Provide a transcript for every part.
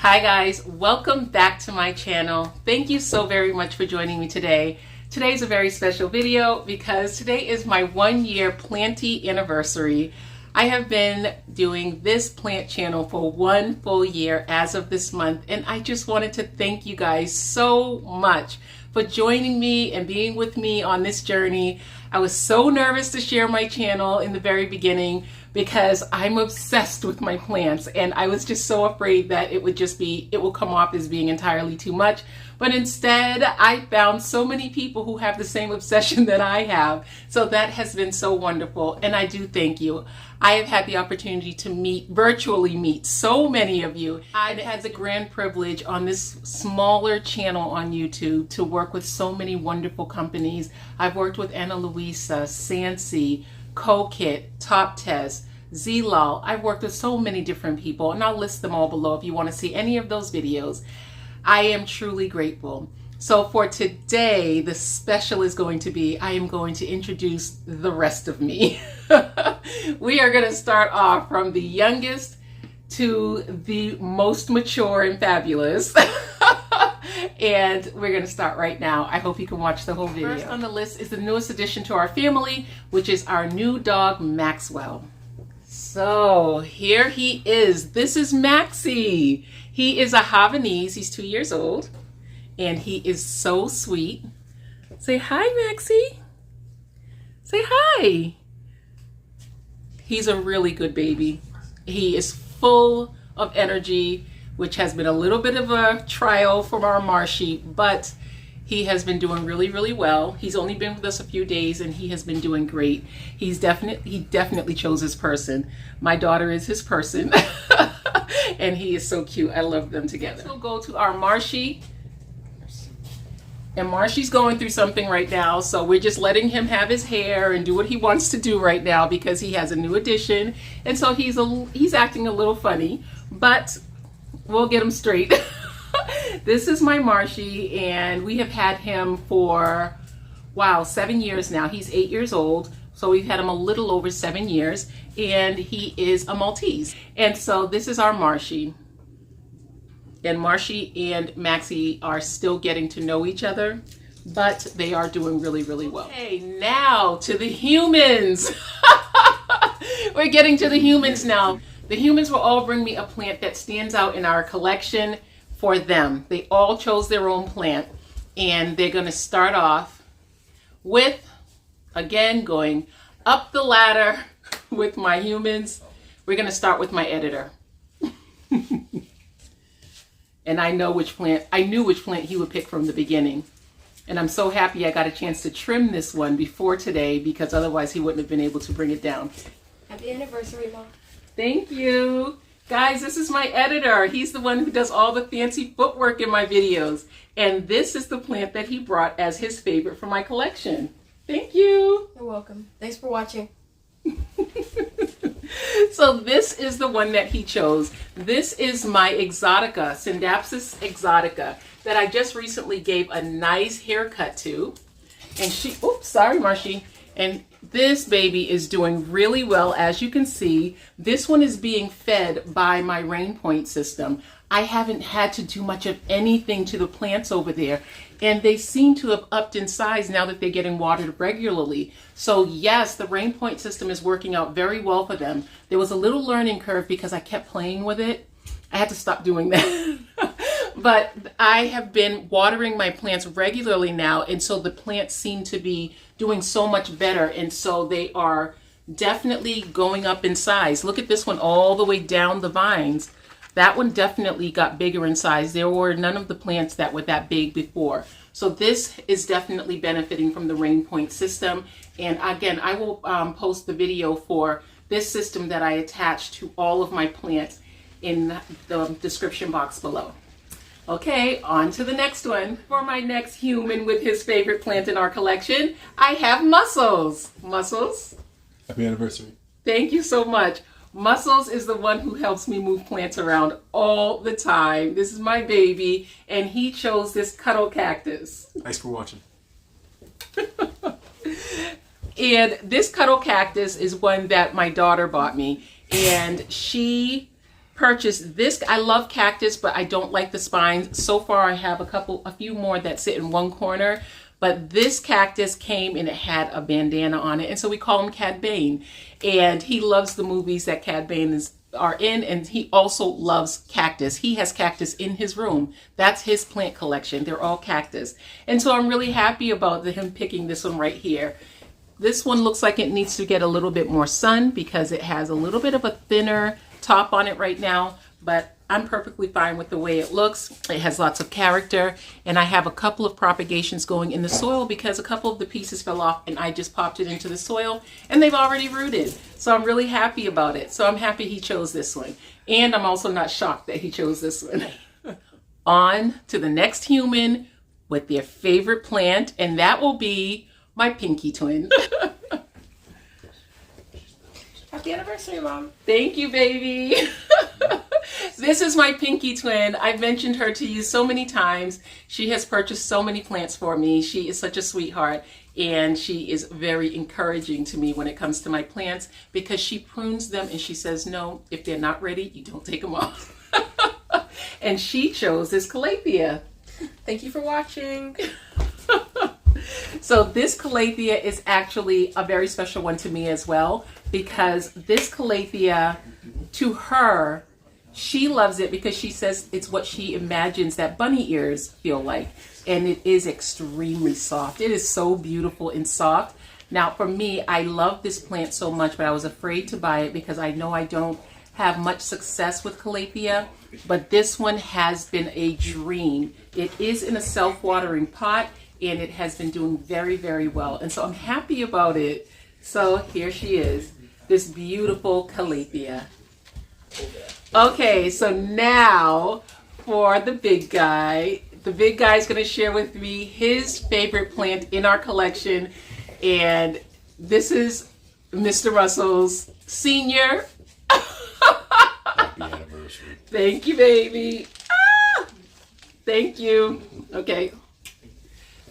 Hi guys, welcome back to my channel. Thank you so very much for joining me today. Today's a very special video because today is my 1-year Planty anniversary. I have been doing this plant channel for 1 full year as of this month, and I just wanted to thank you guys so much for joining me and being with me on this journey. I was so nervous to share my channel in the very beginning because I'm obsessed with my plants, and I was just so afraid that it will come off as being entirely too much. But instead, I found so many people who have the same obsession that I have. So that has been so wonderful, and I do thank you. I have had the opportunity to virtually meet so many of you. I've had the grand privilege on this smaller channel on YouTube to work with so many wonderful companies. I've worked with Luisa, Sansi, Cokit, Top Test, Zlal. I've worked with so many different people, and I'll list them all below if you want to see any of those videos. I am truly grateful. So for today, the special is going to be, I am going to introduce the rest of me. We are going to start off from the youngest to the most mature and fabulous. And we're going to start right now. I hope you can watch the whole video. First on the list is the newest addition to our family, which is our new dog, Maxwell. So here he is. This is Maxie. He is a Havanese. He's 2 years old, and he is so sweet. Say hi, Maxie. Say hi. He's a really good baby. He is full of energy, which has been a little bit of a trial for our Marshy, but he has been doing really, really well. He's only been with us a few days, and he has been doing great. He definitely chose his person. My daughter is his person, and he is so cute. I love them together. Next we'll go to our Marshy, and Marshy's going through something right now, so we're just letting him have his hair and do what he wants to do right now because he has a new addition, and so he's acting a little funny, but we'll get him straight. This is my Marshy, and we have had him for, wow, 7 years now. He's 8 years old, so we've had him a little over 7 years, and he is a Maltese. And so this is our Marshy. And Marshy and Maxie are still getting to know each other, but they are doing really, really well. Okay, now to the humans. We're getting to the humans now. The humans will all bring me a plant that stands out in our collection for them. They all chose their own plant, and they're going to start off with, again, going up the ladder with my humans. We're going to start with my editor. And I knew which plant he would pick from the beginning. And I'm so happy I got a chance to trim this one before today, because otherwise he wouldn't have been able to bring it down. Happy anniversary, Mom. Thank you. Guys, this is my editor. He's the one who does all the fancy footwork in my videos. And this is the plant that he brought as his favorite for my collection. Thank you. You're welcome. Thanks for watching. So this is the one that he chose. This is my Exotica, Syndapsis Exotica, that I just recently gave a nice haircut to. And oops, sorry, Marshy. And this baby is doing really well. As you can see, this one is being fed by my rain point system. I haven't had to do much of anything to the plants over there, and they seem to have upped in size now that they're getting watered regularly. So yes, the rain point system is working out very well for them. There was a little learning curve because I kept playing with it. I had to stop doing that. But I have been watering my plants regularly now, and so the plants seem to be doing so much better, and so they are definitely going up in size. Look at this one all the way down the vines. That one definitely got bigger in size. There were none of the plants that were that big before. So this is definitely benefiting from the rain point system. And again, I will post the video for this system that I attach to all of my plants in the description box below. Okay, on to the next one. For my next human with his favorite plant in our collection, I have Muscles. Muscles. Happy anniversary. Thank you so much. Muscles is the one who helps me move plants around all the time. This is my baby, and he chose this cuddle cactus. Thanks for watching. And this cuddle cactus is one that my daughter bought me, and she purchased this. I love cactus, but I don't like the spines. So far I have a few more that sit in one corner, but this cactus came and it had a bandana on it, and so we call him Cad Bane. And he loves the movies that Cad Bane are in, and he also loves cactus. He has cactus in his room. That's his plant collection. They're all cactus. And so I'm really happy about him picking this one right here. This one looks like it needs to get a little bit more sun because it has a little bit of a thinner top on it right now, but I'm perfectly fine with the way it looks. It has lots of character, and I have a couple of propagations going in the soil because a couple of the pieces fell off and I just popped it into the soil and they've already rooted. So I'm really happy about it. So I'm happy he chose this one. And I'm also not shocked that he chose this one. On to the next human with their favorite plant, and that will be my pinky twin. Happy anniversary, Mom. Thank you, baby. This is my pinky twin. I've mentioned her to you so many times. She has purchased so many plants for me. She is such a sweetheart, and she is very encouraging to me when it comes to my plants because she prunes them and she says, no, if they're not ready, you don't take them off. And she chose this calathea. Thank you for watching. So this calathea is actually a very special one to me as well, because this calathea, to her, she loves it because she says it's what she imagines that bunny ears feel like. And it is extremely soft. It is so beautiful and soft. Now for me, I love this plant so much, but I was afraid to buy it because I know I don't have much success with calathea, but this one has been a dream. It is in a self-watering pot, and it has been doing very, very well. And so I'm happy about it. So here she is, this beautiful calathea. Okay, so now for the big guy. The big guy is going to share with me his favorite plant in our collection. And this is Mr. Russell's senior. Happy anniversary. Thank you, baby. Ah, thank you. Okay.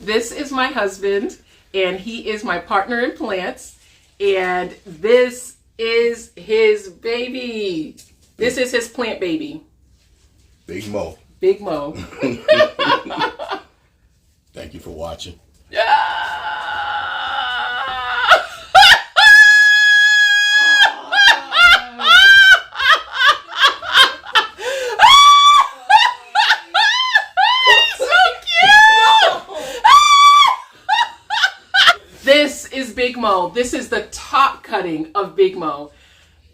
This is my husband, and he is my partner in plants. And this is his baby. This is his plant baby. Big Mo. Big Mo. Thank you for watching. This is Big Mo. This is the top cutting of Big Mo.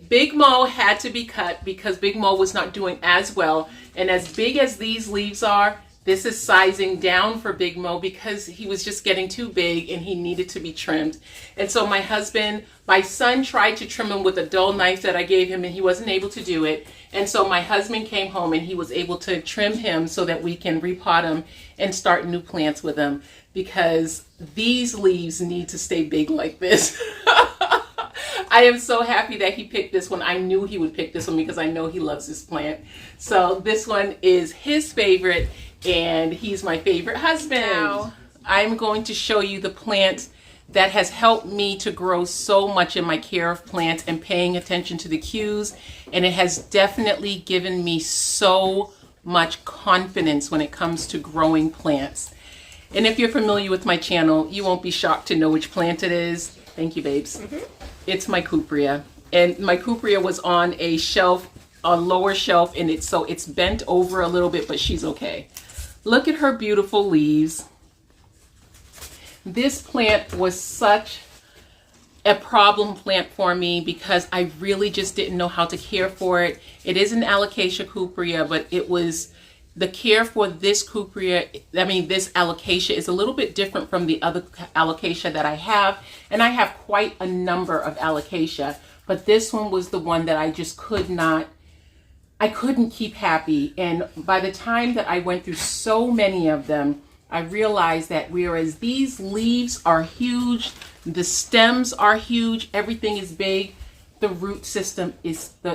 Big Mo had to be cut because Big Mo was not doing as well. And as big as these leaves are, this is sizing down for Big Mo because he was just getting too big and he needed to be trimmed. And so my son tried to trim him with a dull knife that I gave him, and he wasn't able to do it. And so my husband came home and he was able to trim him so that we can repot him and start new plants with him, because these leaves need to stay big like this. I am so happy that he picked this one. I knew he would pick this one because I know he loves this plant. So this one is his favorite, and he's my favorite husband. Now, I'm going to show you the plant that has helped me to grow so much in my care of plants and paying attention to the cues. And it has definitely given me so much confidence when it comes to growing plants. And if you're familiar with my channel, you won't be shocked to know which plant it is. Thank you, babes. It's my Apria. And my Apria was on a shelf, a lower shelf, and it's bent over a little bit, but she's okay. Look at her beautiful leaves. This plant was such a problem plant for me because I really just didn't know how to care for it. It is an alocasia Apria, but it was the care for this Apria, this alocasia is a little bit different from the other alocasia that I have. And I have quite a number of alocasia, but this one was the one that I just I couldn't keep happy. And by the time that I went through so many of them, I realized that whereas these leaves are huge, the stems are huge, everything is big, the root system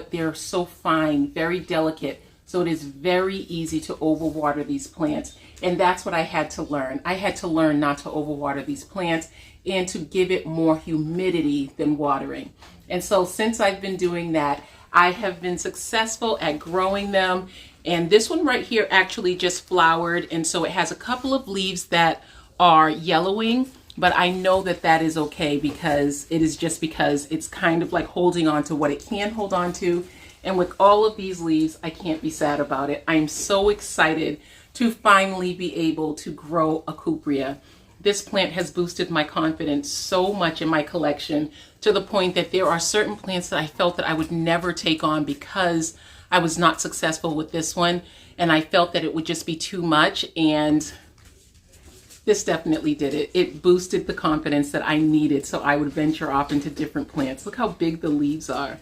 they're so fine, very delicate. So it is very easy to overwater these plants. And that's what I had to learn. I had to learn not to overwater these plants and to give it more humidity than watering. And so since I've been doing that, I have been successful at growing them. And this one right here actually just flowered. And so it has a couple of leaves that are yellowing. But I know that that is okay because it is just because it's kind of like holding on to what it can hold on to. And with all of these leaves, I can't be sad about it. I'm so excited to finally be able to grow a Apria. This plant has boosted my confidence so much in my collection to the point that there are certain plants that I felt that I would never take on because I was not successful with this one. And I felt that it would just be too much. And this definitely did it. It boosted the confidence that I needed so I would venture off into different plants. Look how big the leaves are.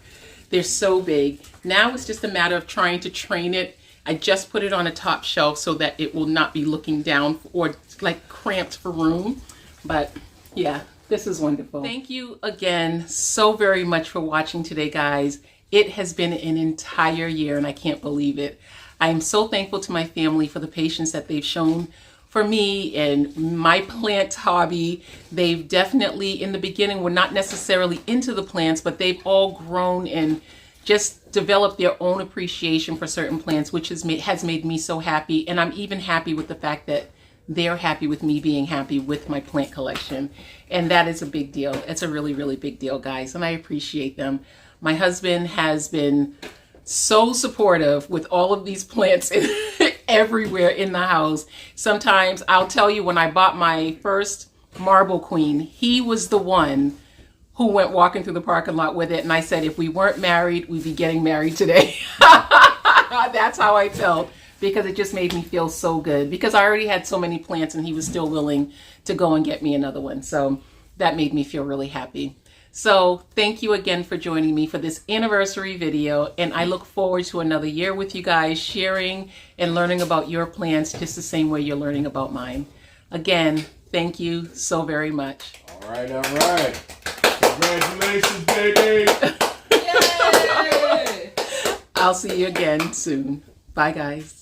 They're so big. Now it's just a matter of trying to train it. I just put it on a top shelf so that it will not be looking down or like cramped for room. But yeah, this is wonderful. Thank you again so very much for watching today, guys. It has been an entire year and I can't believe it. I am so thankful to my family for the patience that they've shown for me and my plant hobby. They've definitely, in the beginning, were not necessarily into the plants, but they've all grown and just developed their own appreciation for certain plants, which has made me so happy. And I'm even happy with the fact that they're happy with me being happy with my plant collection. And that is a big deal. It's a really, really big deal, guys. And I appreciate them. My husband has been so supportive with all of these plants everywhere in the house. Sometimes I'll tell you, when I bought my first marble queen, he was the one who went walking through the parking lot with it. And I said, if we weren't married, we'd be getting married today. That's how I felt, because it just made me feel so good, because I already had so many plants and he was still willing to go and get me another one. So that made me feel really happy. So thank you again for joining me for this anniversary video. And I look forward to another year with you guys, sharing and learning about your plants just the same way you're learning about mine. Again, thank you so very much. All right, all right. Congratulations, baby. Yay! I'll see you again soon. Bye, guys.